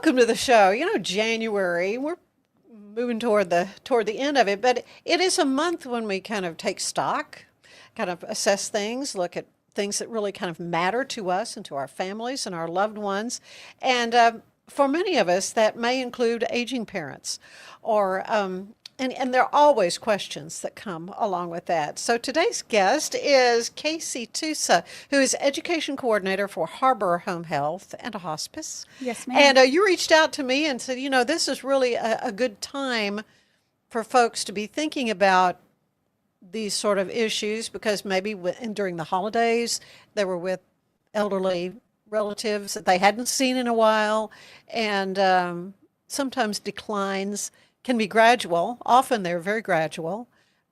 Welcome to the show. January, we're moving toward the end of it, but it is a month when we kind of take stock, kind of assess things, look at things that really kind of matter to us and to our families and our loved ones. And for many of us, that may include aging parents or and there are always questions that come along with that. So today's guest is Casey Tusa, who is Education Coordinator for Harbor Home Health and Hospice. Yes, ma'am. And you reached out to me and said, this is really a good time for folks to be thinking about these sort of issues because maybe during the holidays they were with elderly relatives that they hadn't seen in a while, and sometimes declines can be gradual. Often they're very gradual,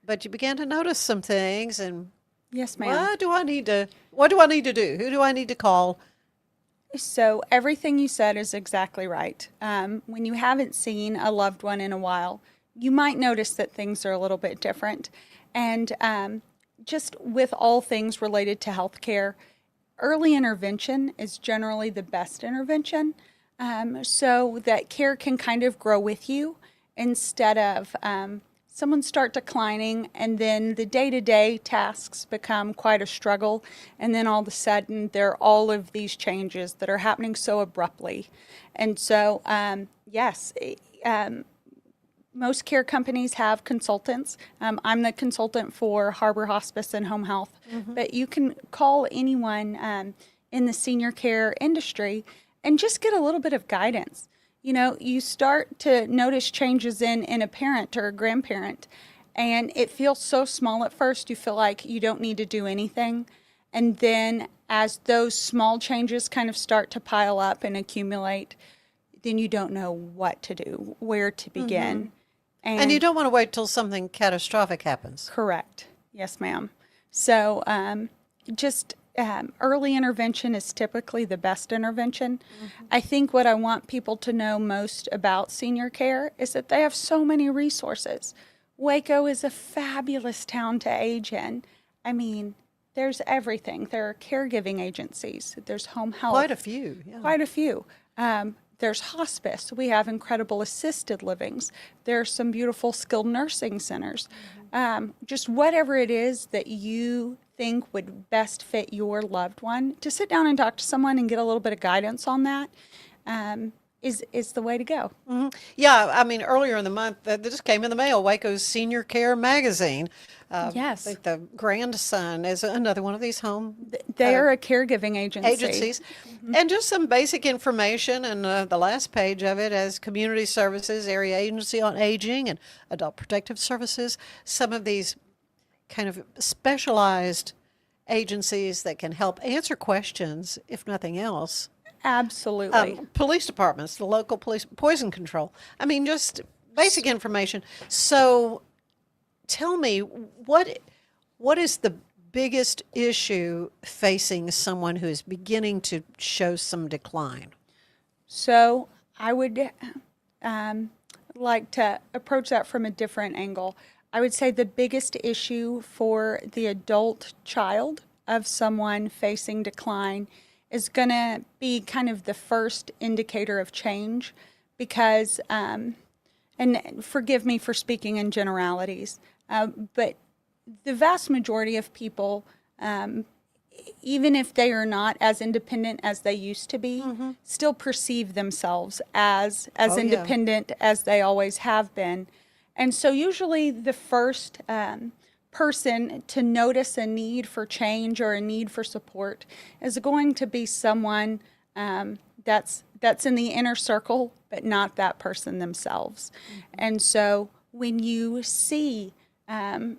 but you began to notice some things. And Yes, ma'am. what do I need to do? Who do I need to call? So everything you said is exactly right. When you haven't seen a loved one in a while, you might notice that things are a little bit different. And just with all things related to healthcare, early intervention is generally the best intervention, so that care can kind of grow with you instead of someone start declining and then the day-to-day tasks become quite a struggle, and then all of a sudden there are all of these changes that are happening so abruptly. And so yes, most care companies have consultants. I'm the consultant for Harbor Hospice and Home Health, but you can call anyone in the senior care industry and just get a little bit of guidance. You start to notice changes in a parent or a grandparent, and it feels so small at first. You feel like you don't need to do anything. And then as those small changes kind of start to pile up and accumulate, then you don't know what to do, where to begin. And you don't want to wait till something catastrophic happens. Correct. Yes, ma'am. So just early intervention is typically the best intervention. I think what I want people to know most about senior care is that they have so many resources. Waco is a fabulous town to age in. I mean, there's everything. There are caregiving agencies. There's home health. Quite a few. Yeah. Quite a few. There's hospice. We have incredible assisted livings. There's some beautiful skilled nursing centers. Just whatever it is that you think would best fit your loved one, to sit down and talk to someone and get a little bit of guidance on that is the way to go. Yeah, I mean, earlier in the month, this came in the mail, Waco's Senior Care Magazine. Yes. I think the grandson is another one of these home They are a caregiving agencies. And just some basic information, and the last page of it as community services, area agency on aging, and adult protective services, some of these kind of specialized agencies that can help answer questions, if nothing else. Absolutely. Police departments, the local police, poison control. I mean, just basic information. So tell me, what is the biggest issue facing someone who is beginning to show some decline? So I would like to approach that from a different angle. I would say the biggest issue for the adult child of someone facing decline is going to be kind of the first indicator of change because, and forgive me for speaking in generalities, but the vast majority of people, even if they are not as independent as they used to be, still perceive themselves as independent as they always have been. And so usually the first person to notice a need for change or a need for support is going to be someone that's in the inner circle, but not that person themselves. And so when you see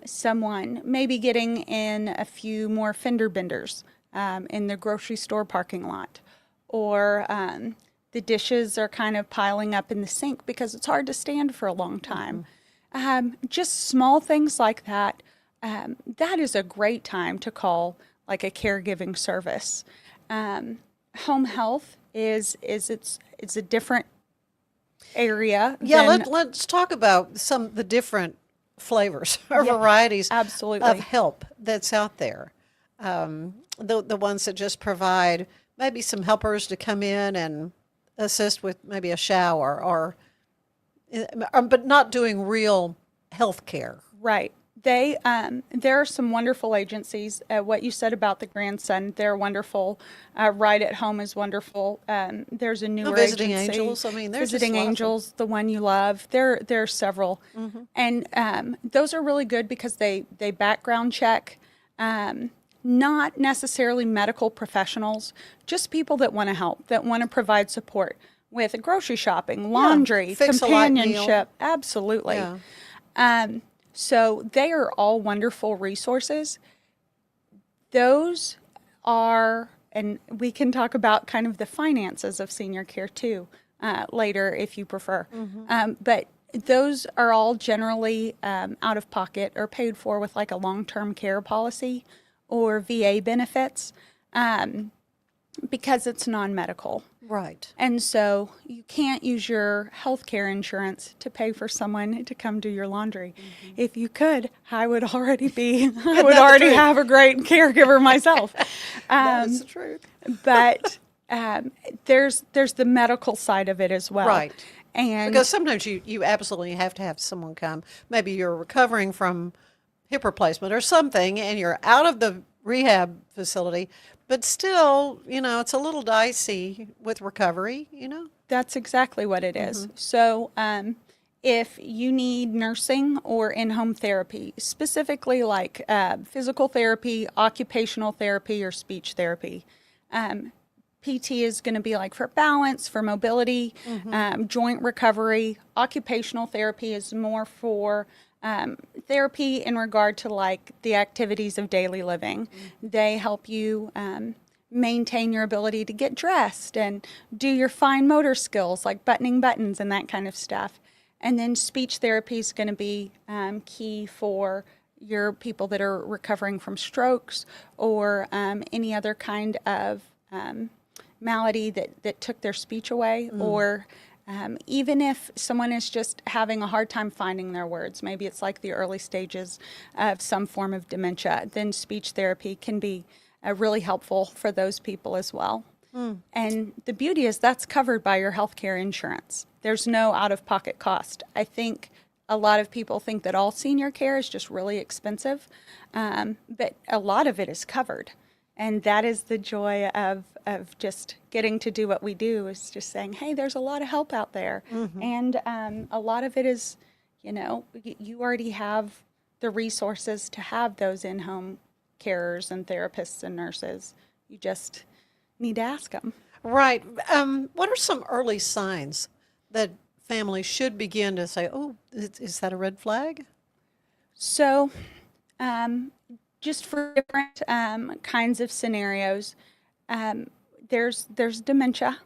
someone maybe getting in a few more fender benders in the grocery store parking lot, or the dishes are kind of piling up in the sink because it's hard to stand for a long time. Just small things like that. That is a great time to call like a caregiving service. Home health is a different area. Yeah, let's talk about the different flavors or varieties absolutely. Of help that's out there. The ones that just provide maybe some helpers to come in and assist with maybe a shower but not doing real health care. Right. There are some wonderful agencies. What you said about the grandson, they're wonderful. Right at Home is wonderful. There's a newer Visiting agency. Angels. I mean, there's Visiting just Angels, the one you love. There are several, and those are really good because they background check. Not necessarily medical professionals, just people that want to help, that want to provide support with grocery shopping, laundry, fix a light meal. companionship. Absolutely. Yeah. So they are all wonderful resources. Those are, and we can talk about kind of the finances of senior care too later if you prefer. But those are all generally out of pocket or paid for with like a long-term care policy or VA benefits because it's non-medical. Right. And so you can't use your health care insurance to pay for someone to come do your laundry. If you could, I would already have a great caregiver myself. That is the truth. But there's the medical side of it as well. Right. And because sometimes you absolutely have to have someone come. Maybe you're recovering from hip replacement or something, and you're out of the rehab facility, but still, it's a little dicey with recovery, That's exactly what it is. So if you need nursing or in-home therapy, specifically like physical therapy, occupational therapy, or speech therapy, PT is going to be like for balance, for mobility, joint recovery. Occupational therapy is more for therapy in regard to like the activities of daily living. They help you maintain your ability to get dressed and do your fine motor skills like buttoning buttons and that kind of stuff. And then speech therapy is going to be key for your people that are recovering from strokes or any other kind of malady that took their speech away, or even if someone is just having a hard time finding their words, maybe it's like the early stages of some form of dementia, then speech therapy can be really helpful for those people as well. And the beauty is that's covered by your healthcare insurance. There's no out-of-pocket cost. I think a lot of people think that all senior care is just really expensive, but a lot of it is covered. And that is the joy of just getting to do what we do, is just saying, hey, there's a lot of help out there. And a lot of it is, you already have the resources to have those in-home carers and therapists and nurses. You just need to ask them. Right. What are some early signs that families should begin to say, oh, is that a red flag? So, just for different kinds of scenarios, there's dementia.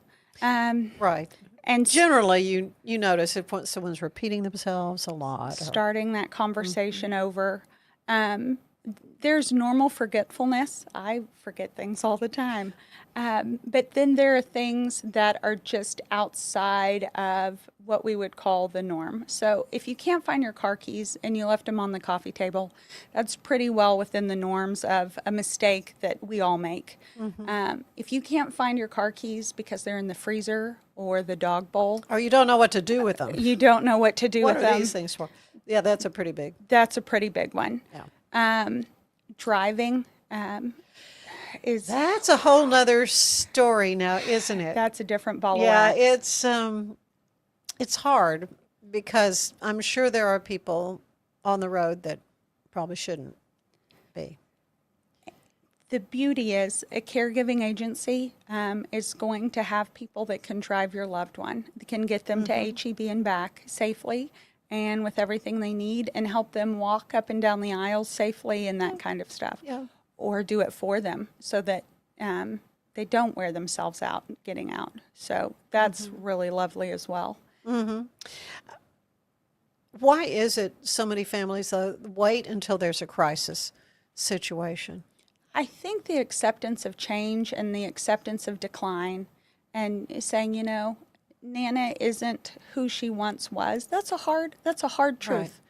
Right. And generally, you notice if someone's repeating themselves a lot. Starting that conversation over. There's normal forgetfulness. I forget things all the time. But then there are things that are just outside of what we would call the norm. So if you can't find your car keys and you left them on the coffee table, that's pretty well within the norms of a mistake that we all make. If you can't find your car keys because they're in the freezer or the dog bowl. Or you don't know what to do with them. You don't know what to do with them. What are these things for? Yeah, that's a pretty big. That's a pretty big one. Yeah. Driving That's a whole nother story now, isn't it? That's a different ball of wax. It's hard because I'm sure there are people on the road that probably shouldn't be. The beauty is a caregiving agency is going to have people that can drive your loved one, that can get them to HEB and back safely and with everything they need, and help them walk up and down the aisles safely and that kind of stuff. Yeah. Or do it for them so that they don't wear themselves out getting out. So that's really lovely as well. Why is it so many families wait until there's a crisis situation? I think the acceptance of change and the acceptance of decline and saying, Nana isn't who she once was. That's a hard truth.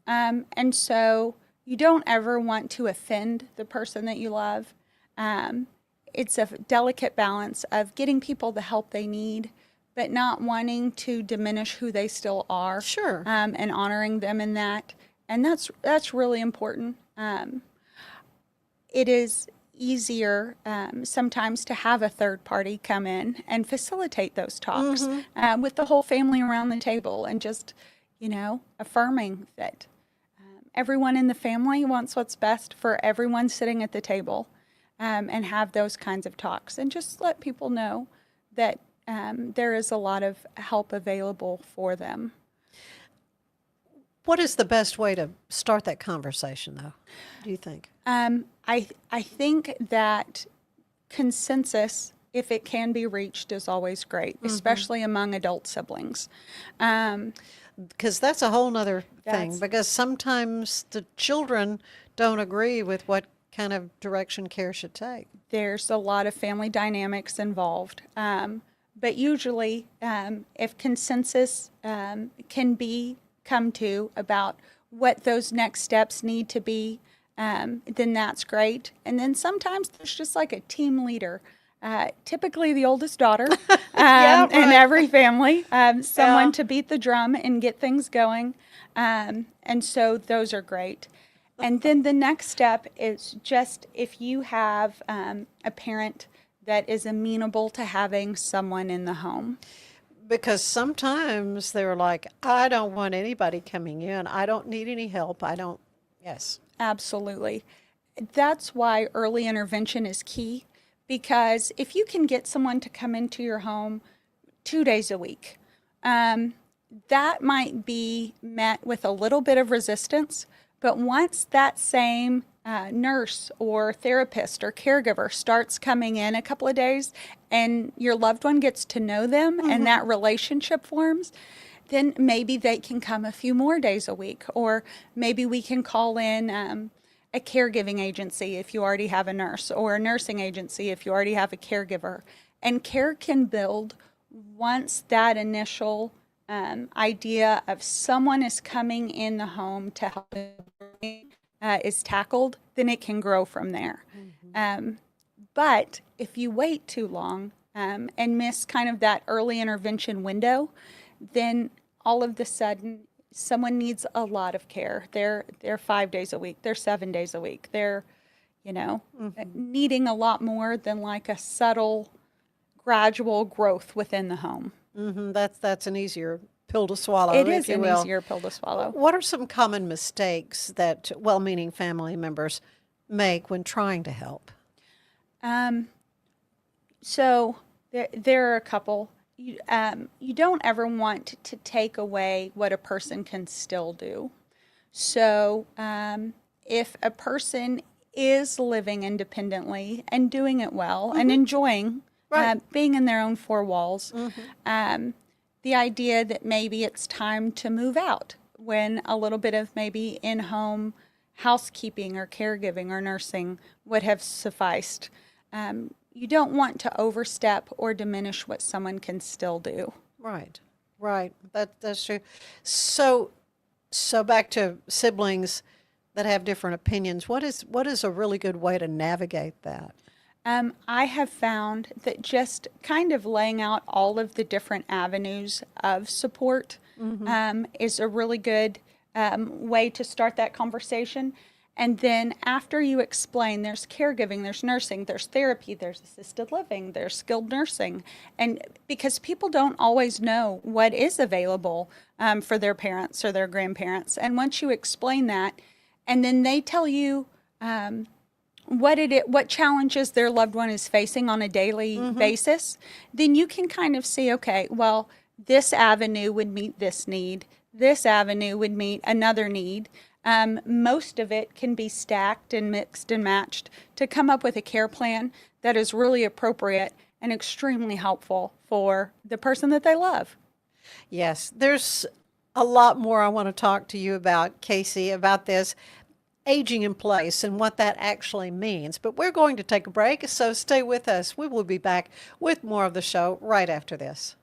Right. And so you don't ever want to offend the person that you love. It's a delicate balance of getting people the help they need, but not wanting to diminish who they still are. Sure. And honoring them in that. And that's really important. It is easier sometimes to have a third party come in and facilitate those talks with the whole family around the table, and just, affirming that everyone in the family wants what's best for everyone sitting at the table, and have those kinds of talks, and just let people know that there is a lot of help available for them. What is the best way to start that conversation, though, do you think? I think that consensus, if it can be reached, is always great, especially among adult siblings. Because that's a whole nother thing, because sometimes the children don't agree with what kind of direction care should take. There's a lot of family dynamics involved. But usually, if consensus can be come to about what those next steps need to be, then that's great. And then sometimes there's just like a team leader, typically the oldest daughter in every family, someone to beat the drum and get things going. And so those are great. And then the next step is just if you have a parent that is amenable to having someone in the home. Because sometimes they're like, I don't want anybody coming in. I don't need any help. Yes. Absolutely. That's why early intervention is key, because if you can get someone to come into your home 2 days a week, that might be met with a little bit of resistance. But once that same nurse or therapist or caregiver starts coming in a couple of days and your loved one gets to know them and that relationship forms, then maybe they can come a few more days a week. Or maybe we can call in a caregiving agency if you already have a nurse, or a nursing agency if you already have a caregiver. And care can build once that initial idea of someone is coming in the home to help is tackled, then it can grow from there. But if you wait too long and miss kind of that early intervention window, then all of a sudden someone needs a lot of care. They're 5 days a week. They're 7 days a week. They're, needing a lot more than like a subtle, gradual growth within the home. That's an easier pill to swallow, It if is you an will. easier pill to swallow. What are some common mistakes that well-meaning family members make when trying to help? So there are a couple. You don't ever want to take away what a person can still do. So if a person is living independently and doing it well and enjoying being in their own four walls, the idea that maybe it's time to move out when a little bit of maybe in-home housekeeping or caregiving or nursing would have sufficed. You don't want to overstep or diminish what someone can still do. Right. That's true. So back to siblings that have different opinions. What is a really good way to navigate that? I have found that just kind of laying out all of the different avenues of support is a really good way to start that conversation. And then after you explain, there's caregiving, there's nursing, there's therapy, there's assisted living, there's skilled nursing. And because people don't always know what is available for their parents or their grandparents. And once you explain that, and then they tell you what challenges their loved one is facing on a daily basis, then you can kind of see, okay, well, this avenue would meet this need. This avenue would meet another need. Most of it can be stacked and mixed and matched to come up with a care plan that is really appropriate and extremely helpful for the person that they love. Yes, there's a lot more I want to talk to you about, Casey, about this aging in place and what that actually means. But we're going to take a break, so stay with us. We will be back with more of the show right after this.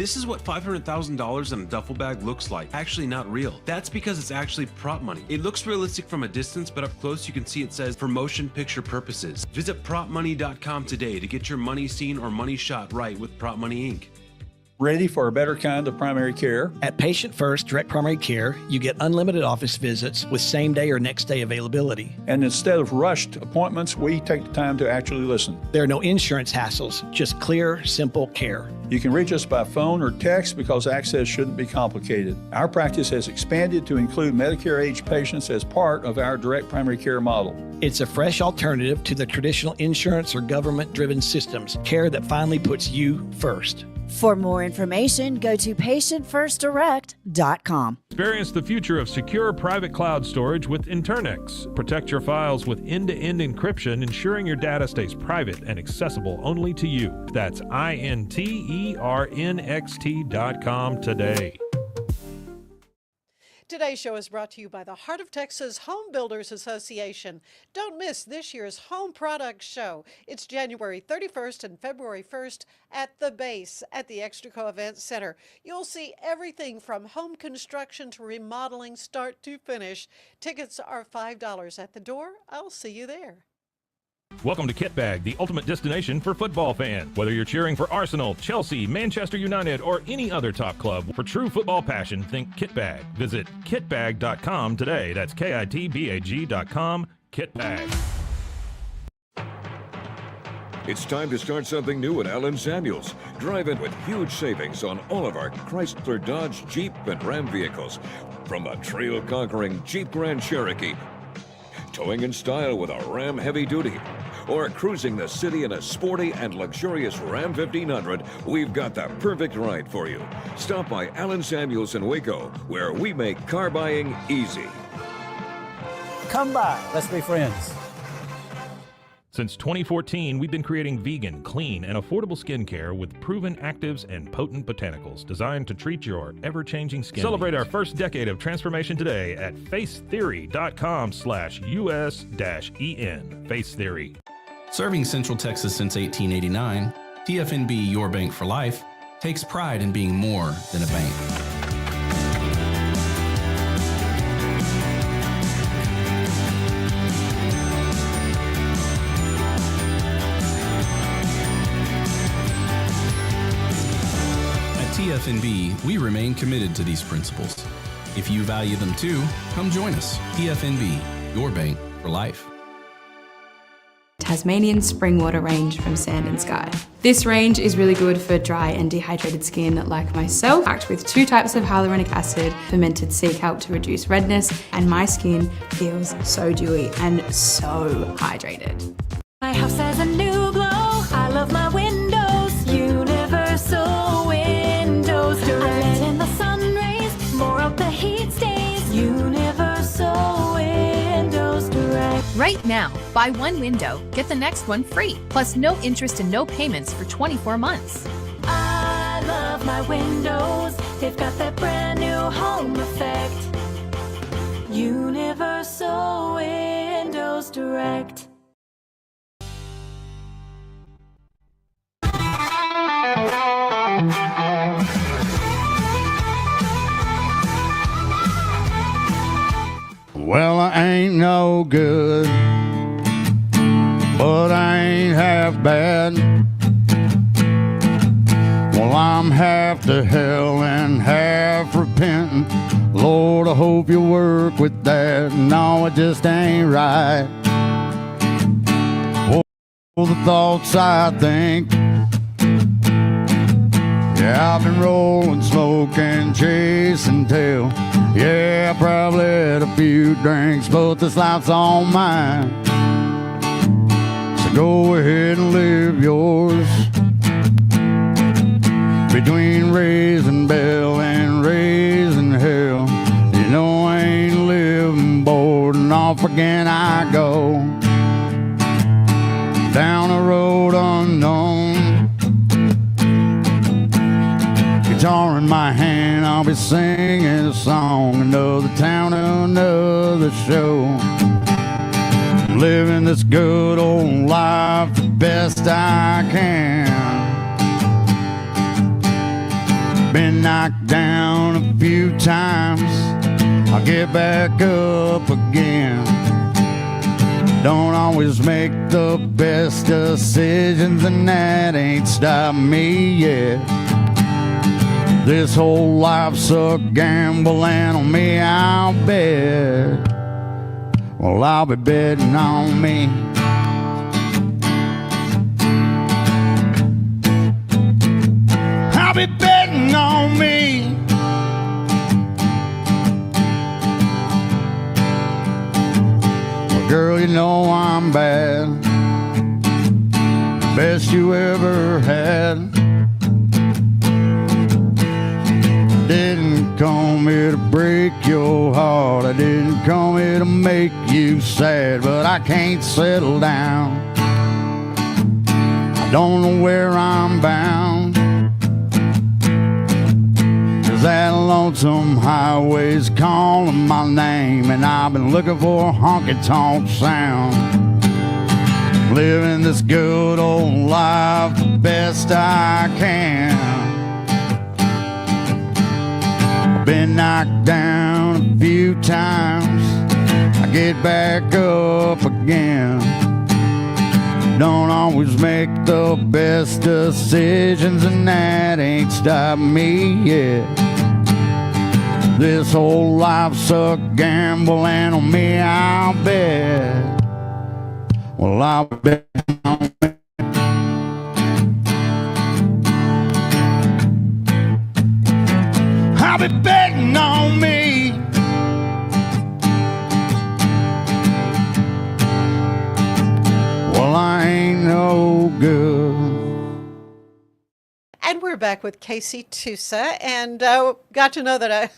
This is what $500,000 in a duffel bag looks like. Actually not real. That's because it's actually prop money. It looks realistic from a distance, but up close you can see it says for motion picture purposes. Visit propmoney.com today to get your money seen or money shot right with Prop Money Inc. Ready for a better kind of primary care? At Patient First Direct Primary Care, you get unlimited office visits with same-day or next-day availability. And instead of rushed appointments, we take the time to actually listen. There are no insurance hassles, just clear, simple care. You can reach us by phone or text because access shouldn't be complicated. Our practice has expanded to include Medicare-age patients as part of our direct primary care model. It's a fresh alternative to the traditional insurance or government-driven systems, care that finally puts you first. For more information, go to patientfirstdirect.com. Experience the future of secure private cloud storage with Internex. Protect your files with end-to-end encryption, ensuring your data stays private and accessible only to you. That's INTERNXT.com today. Today's show is brought to you by the Heart of Texas Home Builders Association. Don't miss this year's Home Products Show. It's January 31st and February 1st at the base at the Extraco Event Center. You'll see everything from home construction to remodeling, start to finish. Tickets are $5 at the door. I'll see you there. Welcome to Kitbag, the ultimate destination for football fans. Whether you're cheering for Arsenal, Chelsea, Manchester United, or any other top club, for true football passion, think Kitbag. Visit kitbag.com today. That's KITBAG.com. Kitbag. It's time to start something new at Allen Samuels. Drive in with huge savings on all of our Chrysler, Dodge, Jeep, and Ram vehicles. From the trail-conquering Jeep Grand Cherokee, towing in style with a Ram Heavy Duty, or cruising the city in a sporty and luxurious Ram 1500, we've got the perfect ride for you. Stop by Allen Samuels in Waco, where we make car buying easy. Come by, let's be friends. Since 2014, we've been creating vegan, clean, and affordable skincare with proven actives and potent botanicals designed to treat your ever-changing skin. Celebrate our first decade of transformation today at facetheory.com/US-EN. Face Theory. Serving Central Texas since 1889, TFNB Your Bank for Life takes pride in being more than a bank. TFNB, we remain committed to these principles. If you value them too, come join us. TFNB, your bank for life. Tasmanian spring water range from Sand and Sky. This range is really good for dry and dehydrated skin like myself, packed with 2 types of hyaluronic acid, fermented sea kelp to reduce redness, and my skin feels so dewy and so hydrated. My house has a new glow. I love my windows. Universal Windows Direct. I let in the sun rays, more of the heat stays. Universal Windows Direct. Right now, buy one window, get the next one free, plus no interest and no payments for 24 months. I love my windows. They've got that brand new home effect. Universal Windows Direct. Well, I ain't no good, but I ain't half bad. Well, I'm half to hell and half repentant. Lord, I hope you work with that. No, it just ain't right. Oh, the thoughts I think. Yeah, I've been rolling, smoking, chasing tail. Yeah, I probably had a few drinks, but this life's all mine. So go ahead and live yours. Between raising bell and raising hell, you know I ain't living bored, and off again I go. Down a road unknown. Guitar in my hand, I'll be singing a song. Another town, another show. I'm living this good old life the best I can. Been knocked down a few times, I'll get back up again. Don't always make the best decisions, and that ain't stopped me yet. This whole life's a gamble, and on me I'll bet. Well, I'll be betting on me. I'll be betting on me. Well, girl, you know I'm bad. Best you ever had. Didn't come here to break your heart. I didn't come here to make you sad, but I can't settle down. I don't know where I'm bound, 'cause that lonesome highway's calling my name, and I've been looking for a honky-tonk sound. Living this good old life the best I can. Been knocked down a few times, I get back up again. Don't always make the best decisions, and that ain't stopped me yet. This whole life's a gamble, and on me I'll bet. Well, I'll bet on me. I'll be betting on me. Well, I ain't no good. And we're back with Casey Tusa, and got to know that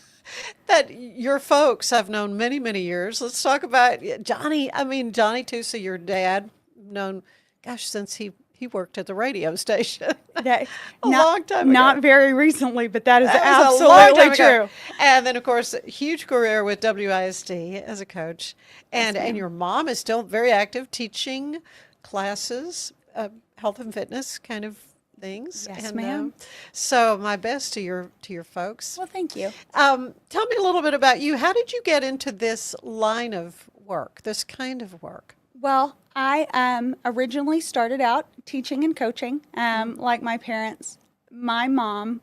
that your folks I've known many, many years. Let's talk about Johnny. I mean, Johnny Tusa, your dad, known, gosh, since he worked at the radio station. Long time ago. Not very recently, but that is That was a long time absolutely ago. true. And then, of course, a huge career with WISD as a coach. And your mom is still very active teaching classes, health and fitness kind of things. Yes, and, ma'am. So my best to your folks. Well, thank you. Tell me a little bit about you. How did you get into this line of work, this kind of work? Well, I originally started out teaching and coaching, like my parents. My mom,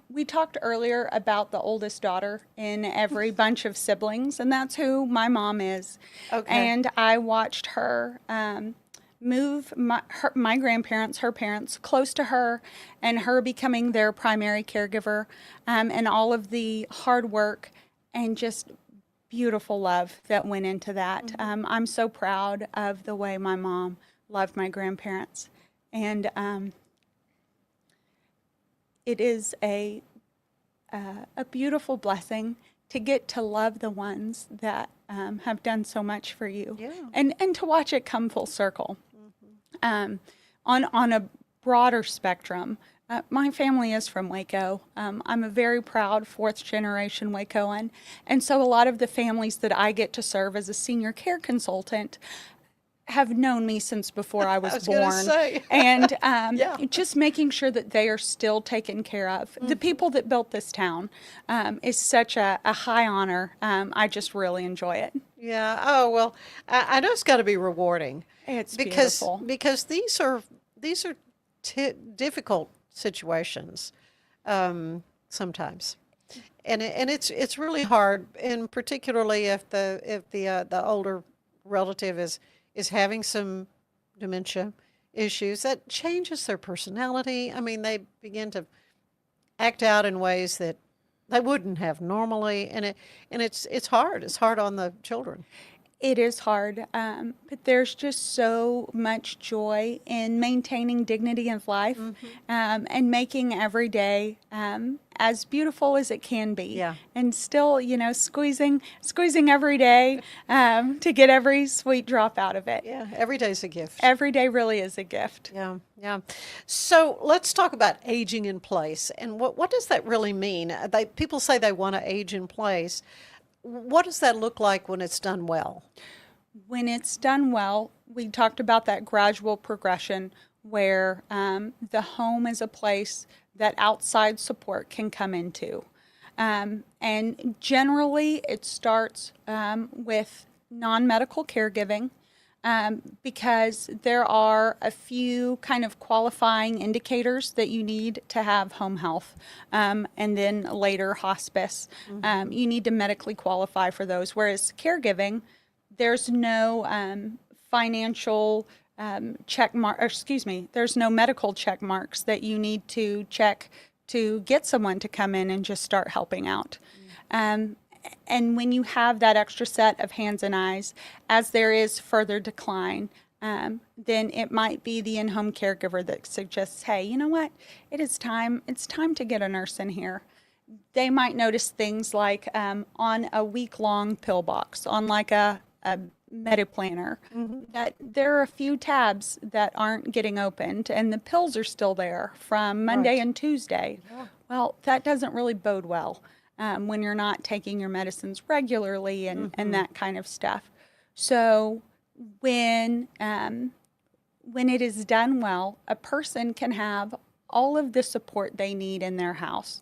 we talked earlier about the oldest daughter in every bunch of siblings, and that's who my mom is. Okay. And I watched her move my grandparents, her parents, close to her, and her becoming their primary caregiver, and all of the hard work and just beautiful love that went into that. I'm so proud of the way my mom loved my grandparents. And it is a beautiful blessing to get to love the ones that have done so much for you. Yeah. And to watch it come full circle. On a broader spectrum, my family is from Waco. I'm a very proud fourth-generation Wacoan, and so a lot of the families that I get to serve as a senior care consultant have known me since before I was born. Gonna say. And Yeah. just making sure that they are still taken care of. The people that built this town is such a high honor. I just really enjoy it. Yeah. Oh, well, I know it's got to be rewarding. It's because beautiful. because these are difficult situations sometimes, and it's really hard, and particularly if the older relative is having some dementia issues that changes their personality. I mean, they begin to act out in ways that they wouldn't have normally, and it's hard. It's hard on the children. It is hard, but there's just so much joy in maintaining dignity of life, and making every day as beautiful as it can be. Yeah. And still, squeezing every day to get every sweet drop out of it. Yeah, every day's a gift. Every day really is a gift. Yeah, yeah. So let's talk about aging in place, and what does that really mean? People say they want to age in place. What does that look like when it's done well? When it's done well, we talked about that gradual progression. where the home is a place that outside support can come into. And generally, it starts with non-medical caregiving, because there are a few kind of qualifying indicators that you need to have home health, and then later hospice. You need to medically qualify for those, whereas caregiving, there's no financial check mark, or excuse me, there's no medical check marks that you need to check to get someone to come in and just start helping out. And when you have that extra set of hands and eyes, as there is further decline, then it might be the in-home caregiver that suggests, hey, you know what, it's time to get a nurse in here. They might notice things like on a week-long pill box, on like a Mediplanner, that there are a few tabs that aren't getting opened and the pills are still there from Monday and Tuesday. Well, that doesn't really bode well when you're not taking your medicines regularly and that kind of stuff. So when it is done well, a person can have all of the support they need in their house.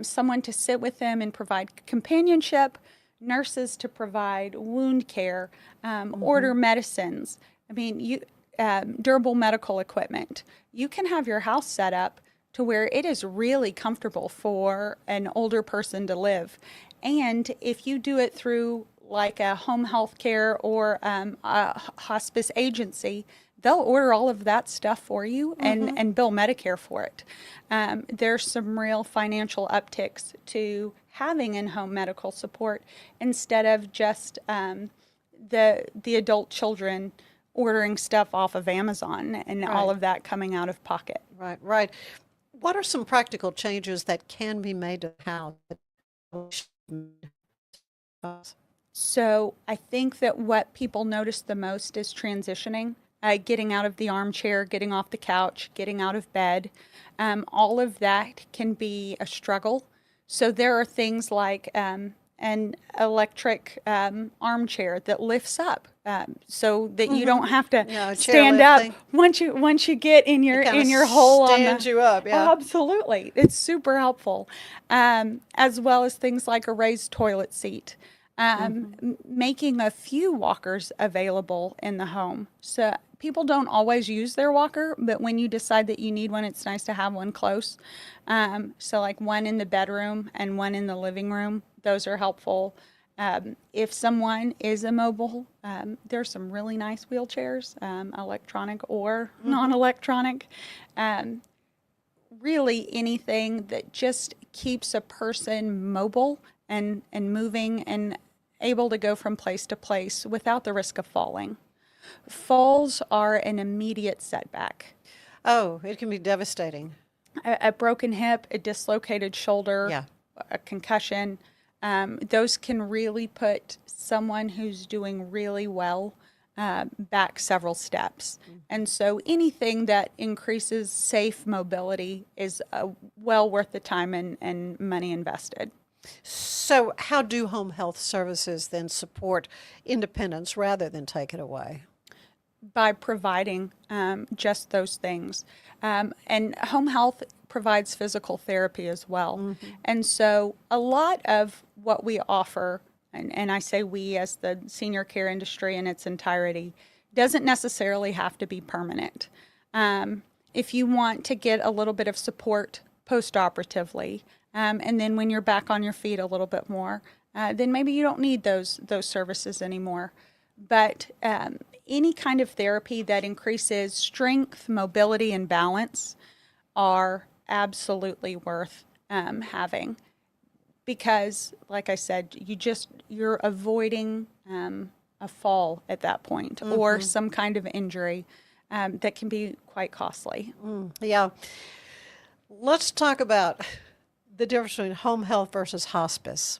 Someone to sit with them and provide companionship, nurses to provide wound care, order medicines. I mean, durable medical equipment. You can have your house set up to where it is really comfortable for an older person to live. And if you do it through like a home health care or a hospice agency, they'll order all of that stuff for you and bill Medicare for it. There's some real financial upticks to having in-home medical support instead of just the adult children ordering stuff off of Amazon and all of that coming out of pocket. Right. What are some practical changes that can be made to the house? So I think that what people notice the most is transitioning, getting out of the armchair, getting off the couch, getting out of bed. All of that can be a struggle. So there are things like an electric armchair that lifts up, so that you don't have to stand up once you get in your hole. Stands you up, yeah. Absolutely, it's super helpful. As well as things like a raised toilet seat. Making a few walkers available in the home. So people don't always use their walker, but when you decide that you need one, it's nice to have one close. So like one in the bedroom and one in the living room, those are helpful. If someone is immobile, there's some really nice wheelchairs, electronic or non-electronic. Really anything that just keeps a person mobile and moving and able to go from place to place without the risk of falling. Falls are an immediate setback. Oh, it can be devastating. A broken hip, a dislocated shoulder, a concussion, those can really put someone who's doing really well back several steps. And so anything that increases safe mobility is well worth the time and money invested. So how do home health services then support independence rather than take it away? By providing just those things. And home health provides physical therapy as well. And so a lot of what we offer, and I say we as the senior care industry in its entirety, doesn't necessarily have to be permanent. If you want to get a little bit of support post-operatively, and then when you're back on your feet a little bit more, then maybe you don't need those services anymore. But any kind of therapy that increases strength, mobility, and balance are absolutely worth having. Because, like I said, you're avoiding a fall at that point or some kind of injury that can be quite costly. Yeah. Let's talk about the difference between home health versus hospice.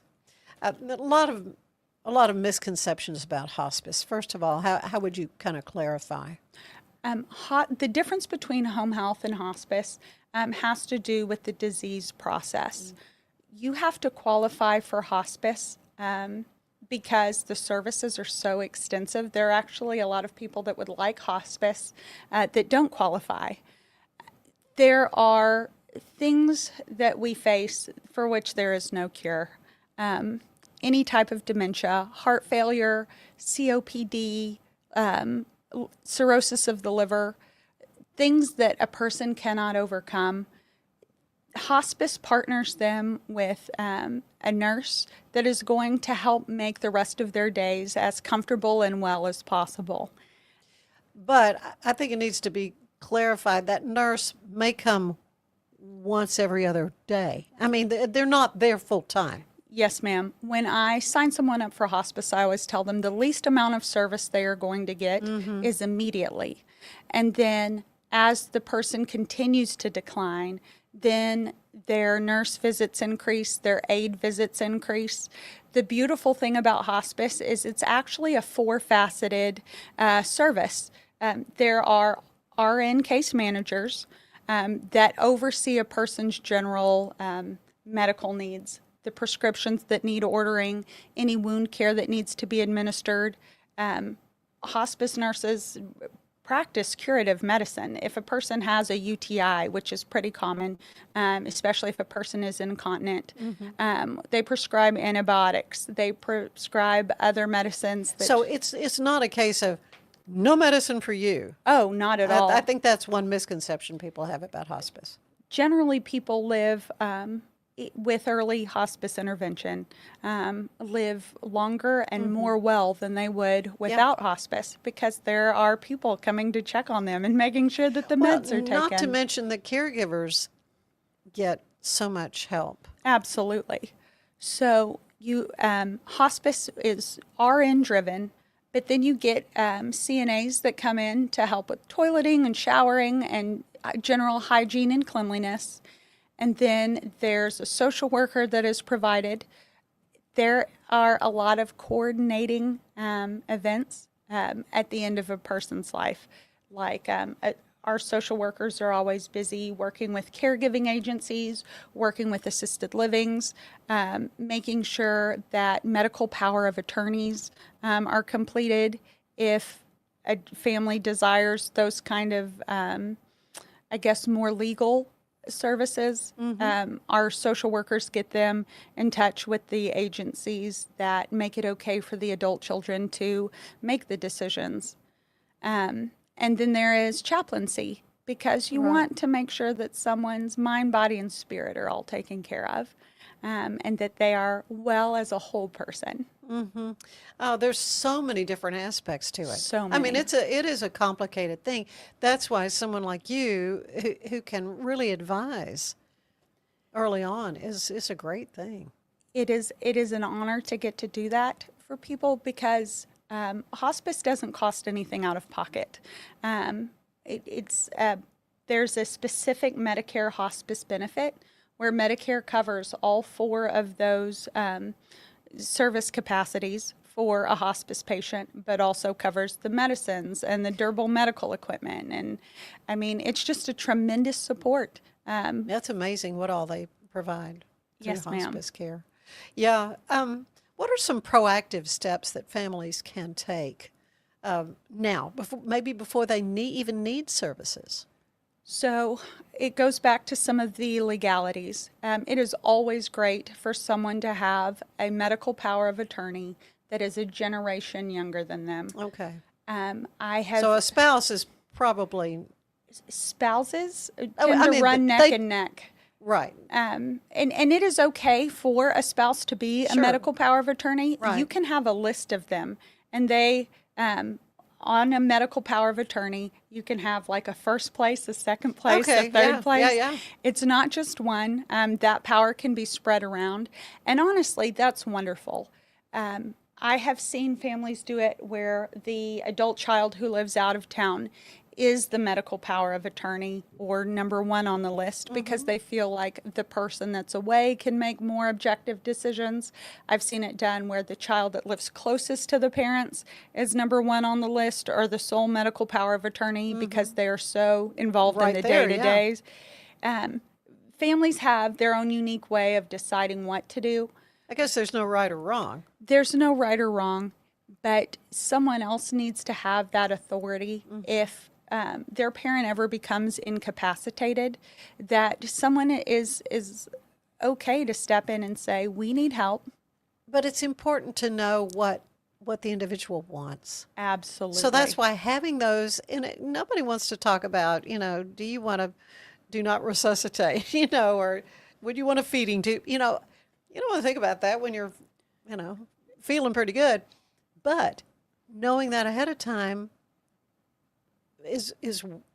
A lot of misconceptions about hospice. First of all, how would you kind of clarify? The difference between home health and hospice has to do with the disease process. You have to qualify for hospice because the services are so extensive. There are actually a lot of people that would like hospice that don't qualify. There are things that we face for which there is no cure. Any type of dementia, heart failure, COPD, cirrhosis of the liver, things that a person cannot overcome. Hospice partners them with a nurse that is going to help make the rest of their days as comfortable and well as possible. But I think it needs to be clarified that nurse may come once every other day. I mean, they're not there full time. Yes, ma'am. When I sign someone up for hospice, I always tell them the least amount of service they are going to get is immediately. And then as the person continues to decline, then their nurse visits increase, their aide visits increase. The beautiful thing about hospice is it's actually a four-faceted service. There are RN case managers that oversee a person's general medical needs, the prescriptions that need ordering, any wound care that needs to be administered. Hospice nurses practice curative medicine. If a person has a UTI, which is pretty common, especially if a person is incontinent, they prescribe antibiotics. They prescribe other medicines. So it's not a case of no medicine for you. Oh, not at all. I think that's one misconception people have about hospice. Generally, people live with early hospice intervention, live longer and more well than they would without hospice, because there are people coming to check on them and making sure that the meds are taken. Not to mention that caregivers get so much help. Absolutely. So you hospice is RN driven, but then you get CNAs that come in to help with toileting and showering and general hygiene and cleanliness. And then there's a social worker that is provided. There are a lot of coordinating events at the end of a person's life. Like our social workers are always busy working with caregiving agencies, working with assisted livings, making sure that medical power of attorneys are completed if a family desires those kind of, more legal services. Our social workers get them in touch with the agencies that make it okay for the adult children to make the decisions. And then there is chaplaincy, because you want to make sure that someone's mind, body, and spirit are all taken care of, and that they are well as a whole person. Oh, there's so many different aspects to it. So many. I mean, it is a complicated thing. That's why someone like you, who can really advise early on, is a great thing. It is an honor to get to do that for people, because hospice doesn't cost anything out of pocket. There's a specific Medicare hospice benefit where Medicare covers all four of those service capacities for a hospice patient, but also covers the medicines and the durable medical equipment. And I mean, it's just a tremendous support. That's amazing what all they provide through Yes, ma'am. hospice care. Yeah. What are some proactive steps that families can take now, before they even need services? So it goes back to some of the legalities. It is always great for someone to have a medical power of attorney that is a generation younger than them. Okay. So a spouse is probably... Spouses tend to run neck and neck. Right. And it is okay for a spouse to be a medical power of attorney. Right. You can have a list of them, and they... on a medical power of attorney, you can have like a first place, a second place, a third place. Yeah. It's not just one. That power can be spread around. And honestly, that's wonderful. I have seen families do it where the adult child who lives out of town is the medical power of attorney or number one on the list, because they feel like the person that's away can make more objective decisions. I've seen it done where the child that lives closest to the parents is number one on the list, or the sole medical power of attorney, because they are so involved in the day-to-days. Families have their own unique way of deciding what to do. I guess there's no right or wrong. There's no right or wrong, but someone else needs to have that authority. If their parent ever becomes incapacitated, that someone is okay to step in and say, we need help. But it's important to know what the individual wants. Absolutely. So that's why having those, nobody wants to talk about, do you want to do not resuscitate, or would you want a feeding tube? You don't want to think about that when you're, feeling pretty good. But knowing that ahead of time is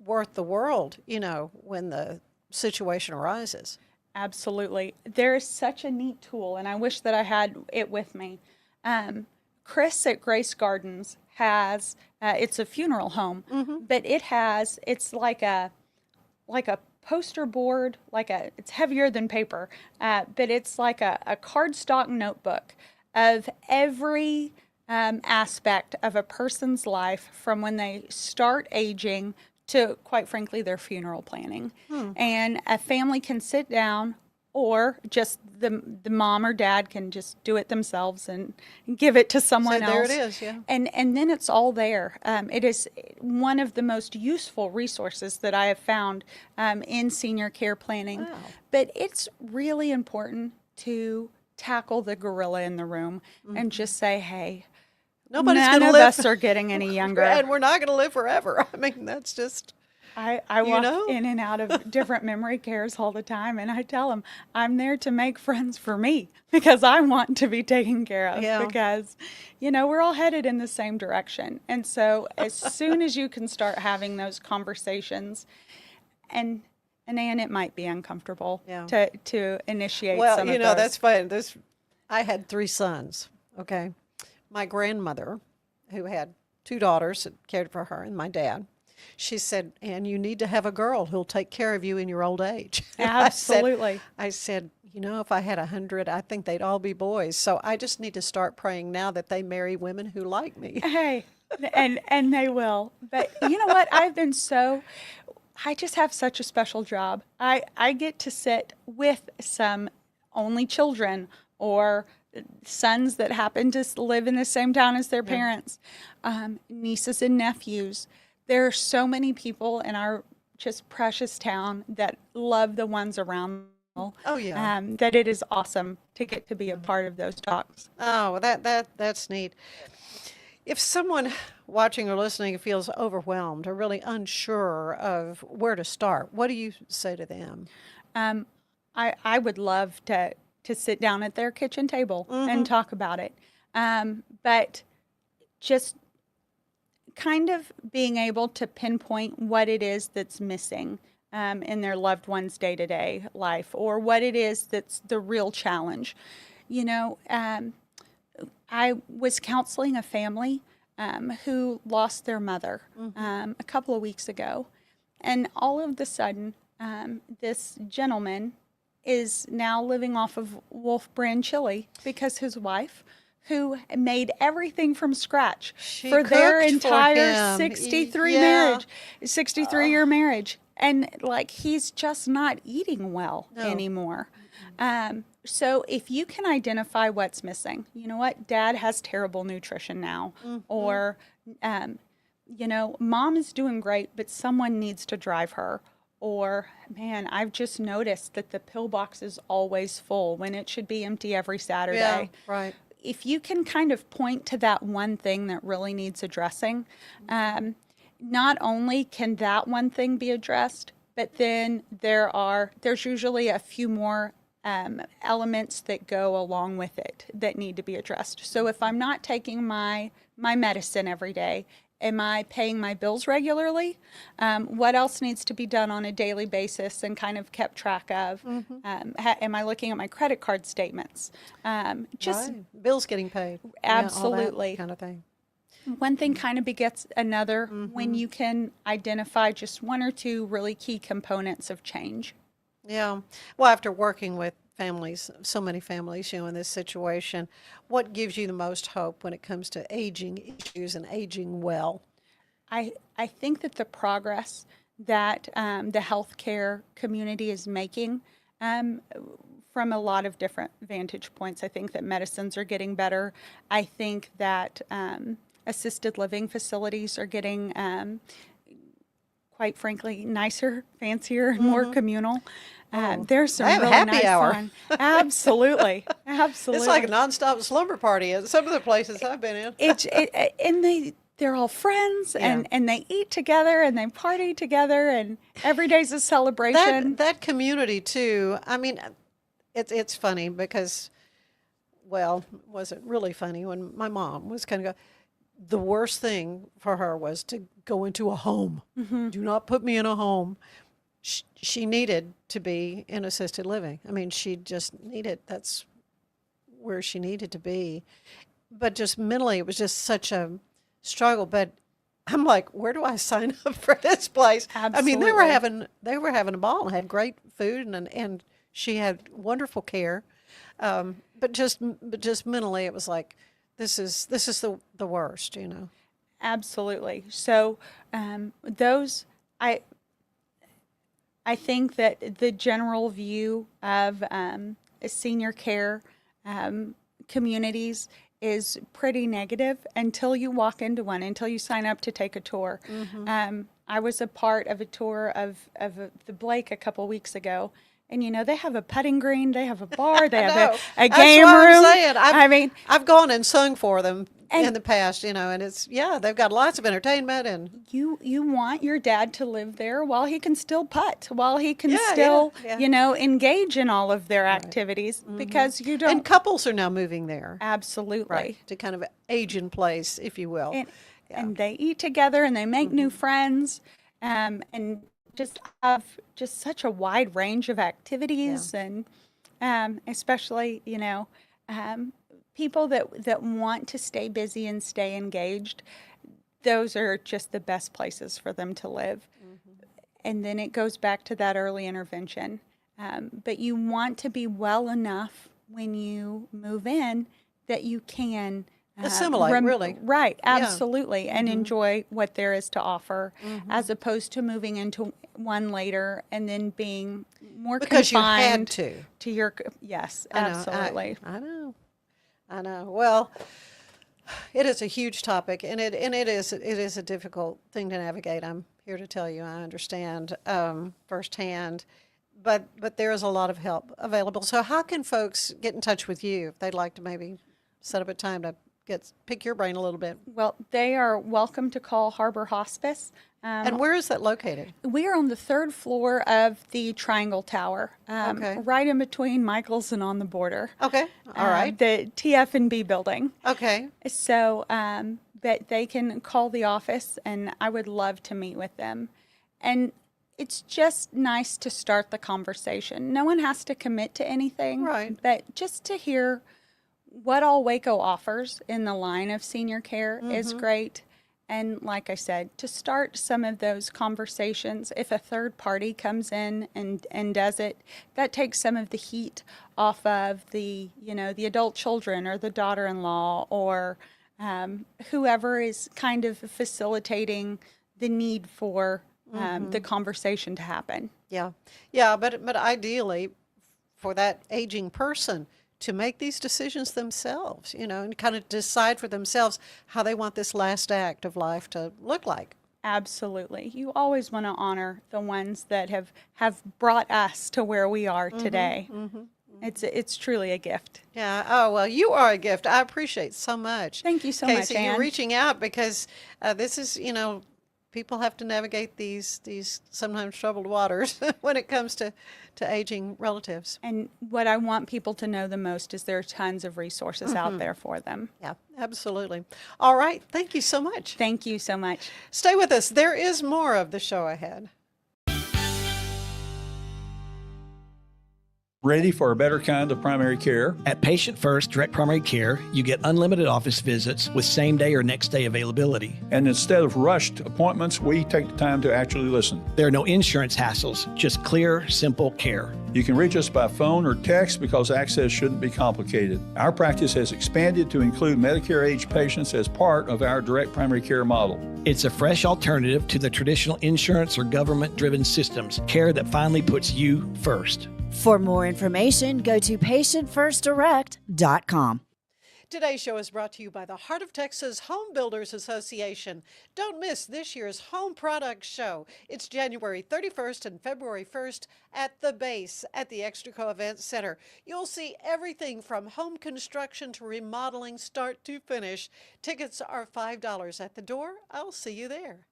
worth the world, when the situation arises. Absolutely. There is such a neat tool, and I wish that I had it with me. Chris at Grace Gardens has, it's a funeral home, but it's like a poster board, it's heavier than paper, but it's like a cardstock notebook of every aspect of a person's life from when they start aging to, quite frankly, their funeral planning. And a family can sit down, or just the mom or dad can just do it themselves and give it to someone else. There it is, yeah. And then it's all there. It is one of the most useful resources that I have found in senior care planning. Wow. But it's really important to tackle the gorilla in the room and just say, hey, none of us are getting any younger. And we're not going to live forever. I mean, that's just... I walk in and out of different memory cares all the time, and I tell them I'm there to make friends for me because I want to be taken care of because, we're all headed in the same direction. And so as soon as you can start having those conversations, and Ann, it might be uncomfortable to initiate some of those. That's fine. I had 3 sons, okay? My grandmother, who had 2 daughters that cared for her, and my dad, she said, "Ann, you need to have a girl who'll take care of you in your old age." Absolutely. I said, if I had 100, I think they'd all be boys. So I just need to start praying now that they marry women who like me. Hey, and they will. But you know what? I just have such a special job. I get to sit with some only children or sons that happen to live in the same town as their parents, nieces and nephews. There are so many people in our just precious town that love the ones around them. Oh, yeah. That it is awesome to get to be a part of those talks. Oh, that's neat. If someone watching or listening feels overwhelmed or really unsure of where to start, what do you say to them? I would love to sit down at their kitchen table and talk about it. But just kind of being able to pinpoint what it is that's missing in their loved one's day-to-day life, or what it is that's the real challenge. I was counseling a family who lost their mother a couple of weeks ago, and all of a sudden, this gentleman is now living off of Wolf brand chili because his wife, who made everything from scratch for their entire 63-year marriage. And he's just not eating well anymore. So if you can identify what's missing, you know what, dad has terrible nutrition now, or, mom is doing great, but someone needs to drive her. Or, man, I've just noticed that the pill box is always full when it should be empty every Saturday. Yeah, right. If you can kind of point to that one thing that really needs addressing, not only can that one thing be addressed, but then there's usually a few more elements that go along with it that need to be addressed. So if I'm not taking my medicine every day, am I paying my bills regularly? What else needs to be done on a daily basis and kind of kept track of? Am I looking at my credit card statements? Bills getting paid. Absolutely. Yeah, all that kind of thing. One thing kind of begets another when you can identify just one or two really key components of change. Yeah. Well, after working with families, so many families, in this situation, what gives you the most hope when it comes to aging issues and aging well? I think that the progress that the healthcare community is making from a lot of different vantage points. I think that medicines are getting better. I think that assisted living facilities are getting, quite frankly, nicer, fancier, and more communal. There's some I have really happy nice hour. one. Absolutely, absolutely. It's like a nonstop slumber party at some of the places I've been in. And they're all friends, and they eat together and they party together, and every day's a celebration. That community too. I mean, it's funny because, well, was it really funny when my mom was kind of the worst thing for her was to go into a home. Do not put me in a home. She needed to be in assisted living. I mean, she just needed, that's where she needed to be. But just mentally, it was just such a struggle. But I'm like, where do I sign up for this place? Absolutely. I mean, they were having a ball and had great food, and she had wonderful care. But just mentally, it was like, this is the worst, you know. Absolutely. So I think that the general view of senior care communities is pretty negative until you walk into one, until you sign up to take a tour. I was a part of a tour of the Blake a couple weeks ago. And, you know, they have a putting green, they have a bar, they have a game room. That's what I'm saying. I've gone and sung for them in the past, you know, and they've got lots of entertainment. And you want your dad to live there while he can still putt, while he can still, you know, engage in all of their activities, because you don't. And couples are now moving there. Absolutely. Right, to kind of age in place, if you will. And they eat together and they make new friends, and just have just such a wide range of activities, and especially, you know, people that want to stay busy and stay engaged. Those are just the best places for them to live. And then it goes back to that early intervention. But you want to be well enough when you move in that you can assimilate, really. Right, absolutely, and enjoy what there is to offer, as opposed to moving into one later and then being more because confined you had to your, yes, absolutely. I know. Well, it is a huge topic, and it is a difficult thing to navigate. I'm here to tell you, I understand firsthand, but there is a lot of help available. So how can folks get in touch with you if they'd like to maybe set up a time to pick your brain a little bit? Well, they are welcome to call Harbor Hospice. And where is that located? We are on the 3rd floor of the Triangle Tower, right in between Michael's and On the Border. Okay, all right. The TF&B building. Okay. So that they can call the office, and I would love to meet with them. And it's just nice to start the conversation. No one has to commit to anything. Right. But just to hear what all Waco offers in the line of senior care is great. And like I said, to start some of those conversations, if a third party comes in and does it, that takes some of the heat off of the adult children or the daughter-in-law or whoever is kind of facilitating the need for the conversation to happen. Yeah, but ideally for that aging person to make these decisions themselves, you know, and kind of decide for themselves how they want this last act of life to look like. Absolutely. You always want to honor the ones that have brought us to where we are today. It's truly a gift. Yeah. Oh, well, you are a gift. I appreciate so much. Thank you so Casey, much, Ann. you're reaching out because this is, you know, people have to navigate these sometimes troubled waters when it comes to aging relatives. And what I want people to know the most is there are tons of resources out there for them. Yeah, absolutely. All right. Thank you so much. Thank you so much. Stay with us. There is more of the show ahead. Ready for a better kind of primary care? At Patient First Direct Primary Care, you get unlimited office visits with same-day or next-day availability. And instead of rushed appointments, we take the time to actually listen. There are no insurance hassles, just clear, simple care. You can reach us by phone or text because access shouldn't be complicated. Our practice has expanded to include Medicare-age patients as part of our direct primary care model. It's a fresh alternative to the traditional insurance or government-driven systems, care that finally puts you first. For more information, go to patientfirstdirect.com. Today's show is brought to you by the Heart of Texas Home Builders Association. Don't miss this year's Home Products Show. It's January 31st and February 1st at the base at the Extraco Event Center. You'll see everything from home construction to remodeling, start to finish. Tickets are $5 at the door. I'll see you there.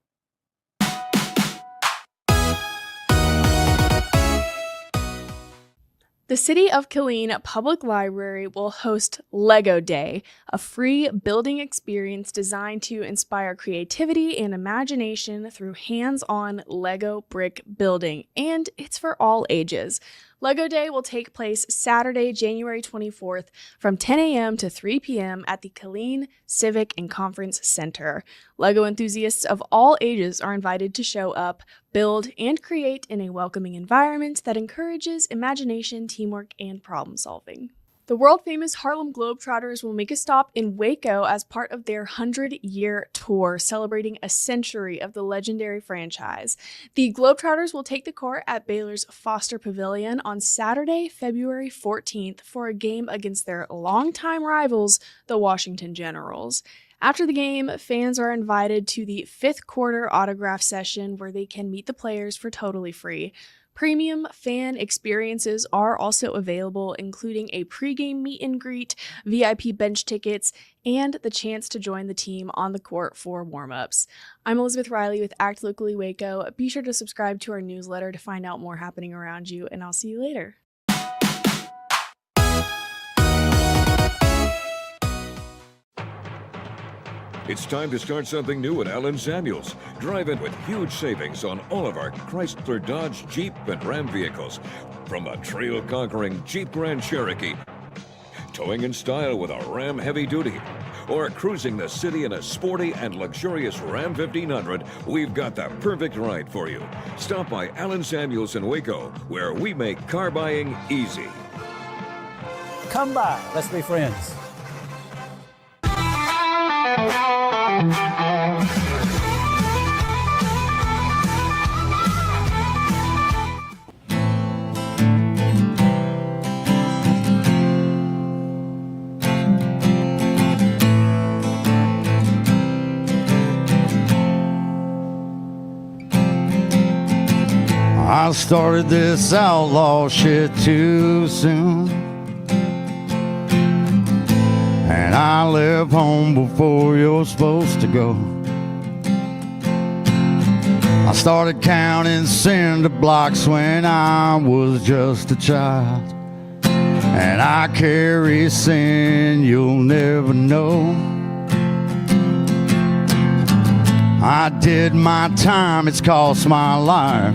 The City of Killeen Public Library will host Lego Day, a free building experience designed to inspire creativity and imagination through hands-on Lego brick building, and it's for all ages. Lego Day will take place Saturday, January 24th from 10 a.m. to 3 p.m. at the Killeen Civic and Conference Center. Lego enthusiasts of all ages are invited to show up, build, and create in a welcoming environment that encourages imagination, teamwork, and problem solving. The world-famous Harlem Globetrotters will make a stop in Waco as part of their 100-year tour, celebrating a century of the legendary franchise. The Globetrotters will take the court at Baylor's Foster Pavilion on Saturday, February 14th for a game against their longtime rivals, the Washington Generals. After the game, fans are invited to the fifth quarter autograph session where they can meet the players for totally free. Premium fan experiences are also available, including a pregame meet and greet, VIP bench tickets, and the chance to join the team on the court for warm-ups. I'm Elizabeth Riley with Act Locally Waco. Be sure to subscribe to our newsletter to find out more happening around you, and I'll see you later. It's time to start something new at Allen Samuels. Drive in with huge savings on all of our Chrysler, Dodge, Jeep, and Ram vehicles. From a trail-conquering Jeep Grand Cherokee, towing in style with a Ram Heavy Duty, or cruising the city in a sporty and luxurious Ram 1500, we've got the perfect ride for you. Stop by Allen Samuels in Waco, where we make car buying easy. Come by. Let's be friends. I started this outlaw shit too soon, and I left home before you're supposed to go. I started counting cinder blocks when I was just a child, and I carry sin you'll never know. I did my time, it's cost my life,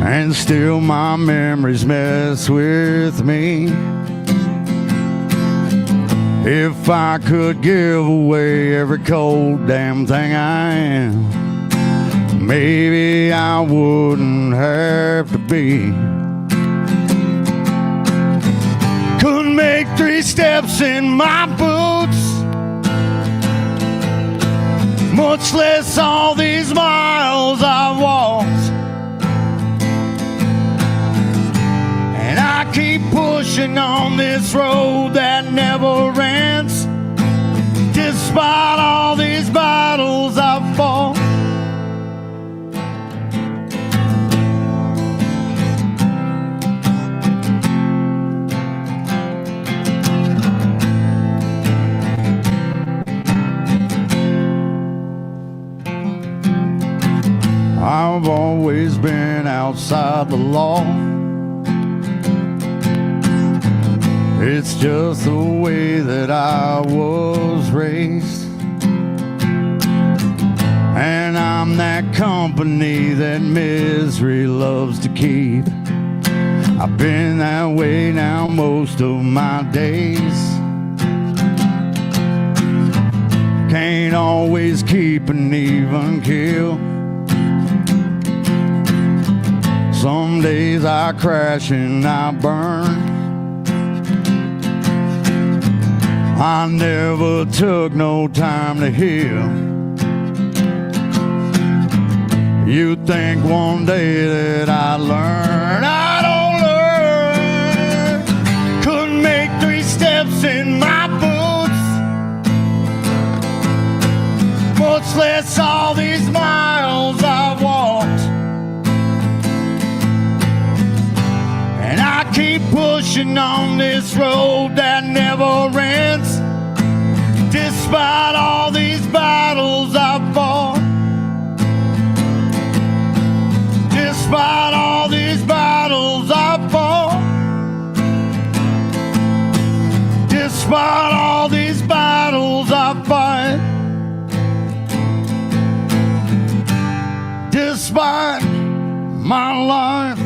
and still my memories mess with me. If I could give away every cold damn thing I am, maybe I wouldn't have to be. Couldn't make 3 steps in my boots, much less all these miles I've walked. And I keep pushing on this road that never ends, despite all these battles I've fought. I've always been outside the law. It's just the way that I was raised, and I'm that company that misery loves to keep. I've been that way now most of my days. Can't always keep an even keel. Some days I crash and I burn. I never took no time to heal. You think one day that I learn, I don't learn. Couldn't make 3 steps in my boots, much less all these miles I've walked. And I keep pushing on this road that never ends, despite all these battles I've fought. Despite all these battles I've fought. Despite all these battles I fight. Despite my life.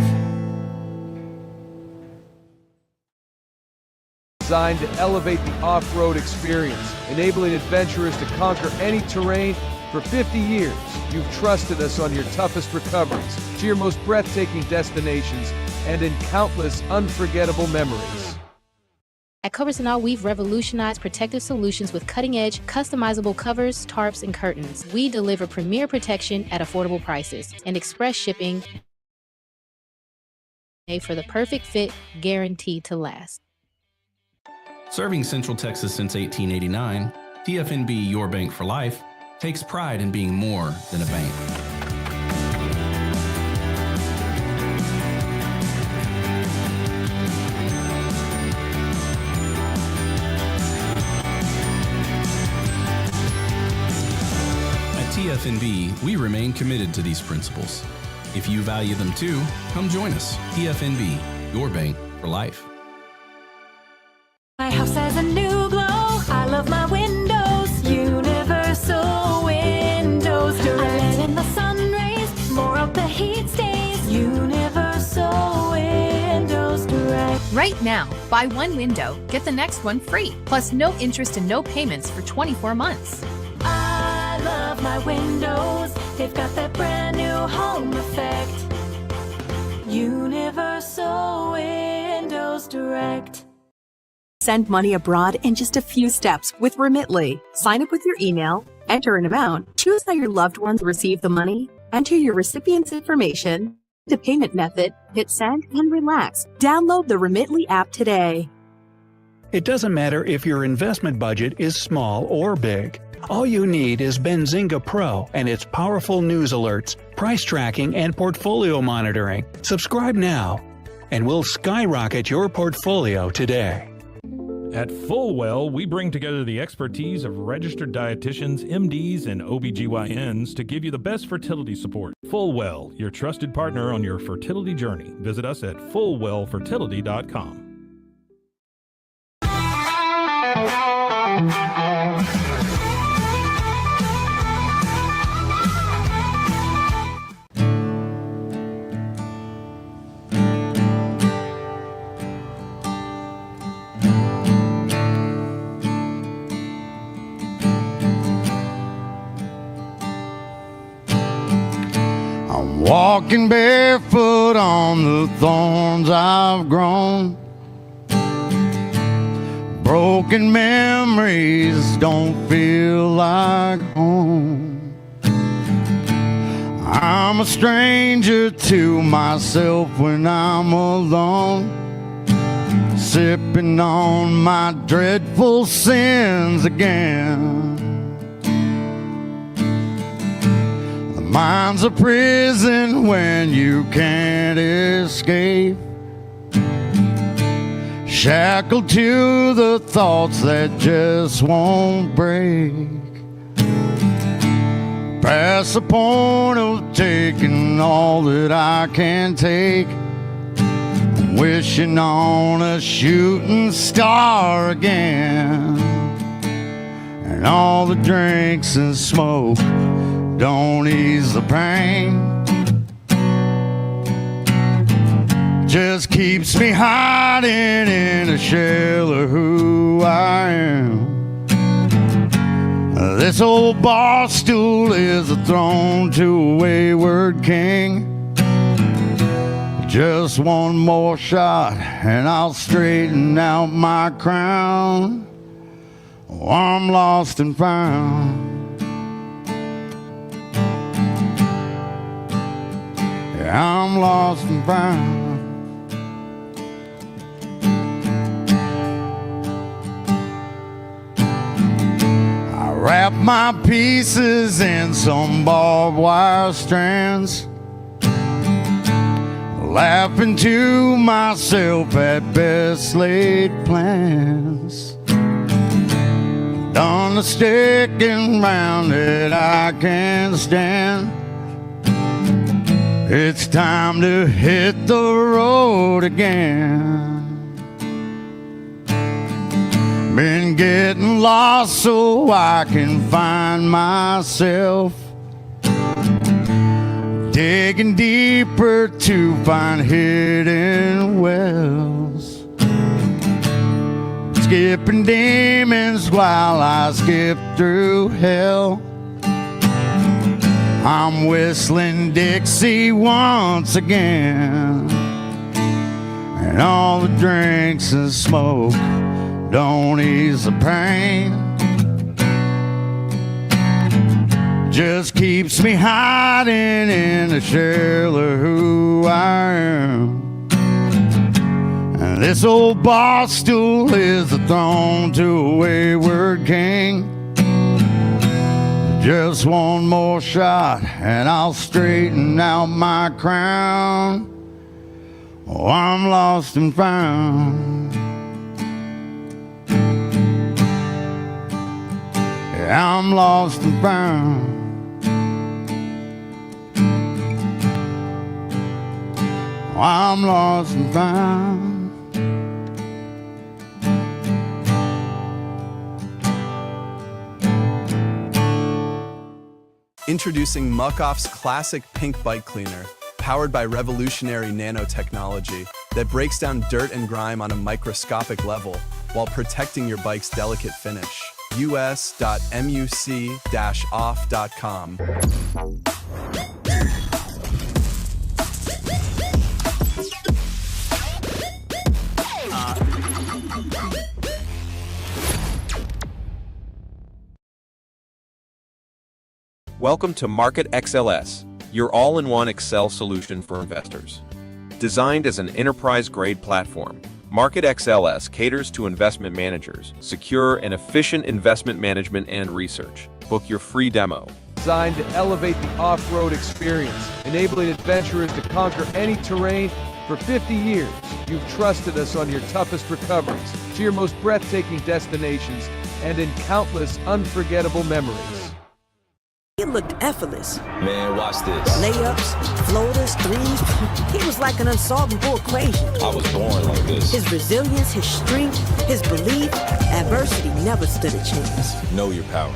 Designed to elevate the off-road experience, enabling adventurers to conquer any terrain. For 50 years, you've trusted us on your toughest recoveries, to your most breathtaking destinations, and in countless unforgettable memories. At Coversanal, we've revolutionized protective solutions with cutting-edge, customizable covers, tarps, and curtains. We deliver premier protection at affordable prices and express shipping for the perfect fit, guaranteed to last. Serving Central Texas since 1889, TFNB Your Bank for Life takes pride in being more than a bank. At TFNB, we remain committed to these principles. If you value them too, come join us. TFNB, Your Bank for Life. My house has a new glow. I love my windows. Universal Windows Direct. I let in the sun rays. More of the heat stays. Universal Windows Direct. Right now, buy one window, get the next one free. Plus no interest and no payments for 24 months. I love my windows. They've got that brand new home effect. Universal Windows Direct. Send money abroad in just a few steps with Remitly. Sign up with your email, enter an amount, choose how your loved ones receive the money, enter your recipient's information, the payment method, hit send, and relax. Download the Remitly app today. It doesn't matter if your investment budget is small or big. All you need is Benzinga Pro and its powerful news alerts, price tracking, and portfolio monitoring. Subscribe now, and we'll skyrocket your portfolio today. At Fullwell, we bring together the expertise of registered dietitians, MDs, and OBGYNs to give you the best fertility support. Fullwell, your trusted partner on your fertility journey. Visit us at fullwellfertility.com. Walking barefoot on the thorns I've grown. Broken memories don't feel like home. I'm a stranger to myself when I'm alone, sipping on my dreadful sins again. Mind's a prison when you can't escape, shackled to the thoughts that just won't break. Past the point of taking all that I can take, wishing on a shooting star again. And all the drinks and smoke don't ease the pain, just keeps me hiding in a shell of who I am. This old bar stool is a throne to a wayward king. Just one more shot and I'll straighten out my crown. Oh, I'm lost and found. I'm lost and found. I wrap my pieces in some barbed wire strands, laughing to myself at best laid plans. Done the sticking round that I can't stand. It's time to hit the road again. Been getting lost so I can find myself, digging deeper to find hidden wells, skipping demons while I skip through hell. I'm whistling Dixie once again, and all the drinks and smoke don't ease the pain. Just keeps me hiding in the shell of who I am. And this old bar stool is the throne to a wayward king. Just one more shot and I'll straighten out my crown. Oh, I'm lost and found. Yeah, I'm lost and found. Oh, I'm lost and found. Introducing Muck-Off's classic pink bike cleaner, powered by revolutionary nanotechnology that breaks down dirt and grime on a microscopic level while protecting your bike's delicate finish. us.muc-off.com. Welcome to Market XLS, your all-in-one Excel solution for investors. Designed as an enterprise-grade platform, Market XLS caters to investment managers, secure and efficient investment management and research. Book your free demo. Designed to elevate the off-road experience, enabling adventurers to conquer any terrain. For 50 years, you've trusted us on your toughest recoveries, to your most breathtaking destinations, and in countless unforgettable memories. It looked effortless. Man, watch this. Layups, floaters, threes. He was like an unsolvable equation. I was born like this. His resilience, his strength, his belief, adversity never stood a chance. Know your power.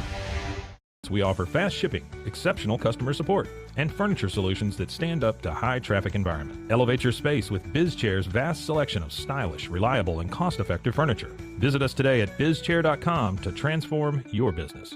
We offer fast shipping, exceptional customer support, and furniture solutions that stand up to high traffic environment. Elevate your space with BizChair's vast selection of stylish, reliable, and cost-effective furniture. Visit us today at bizchair.com to transform your business.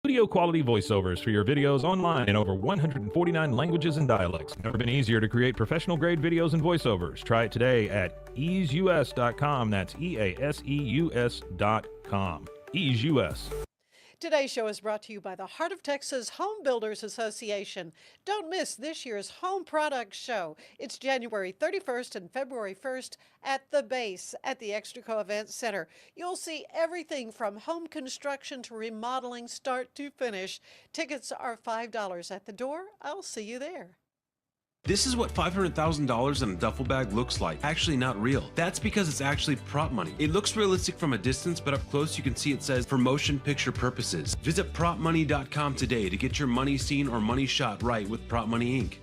Studio quality voiceovers for your videos online in over 149 languages and dialects. Never been easier to create professional grade videos and voiceovers. Try it today at easeus.com. That's EASEUS.com. Ease US. Today's show is brought to you by the Heart of Texas Home Builders Association. Don't miss this year's Home Products Show. It's January 31st and February 1st at the base at the Extraco Event Center. You'll see everything from home construction to remodeling, start to finish. Tickets are $5 at the door. I'll see you there. This is what $500,000 in a duffel bag looks like. Actually not real. That's because it's actually prop money. It looks realistic from a distance, but up close you can see it says for motion picture purposes. Visit propmoney.com today to get your money seen or money shot right with Prop Money Inc.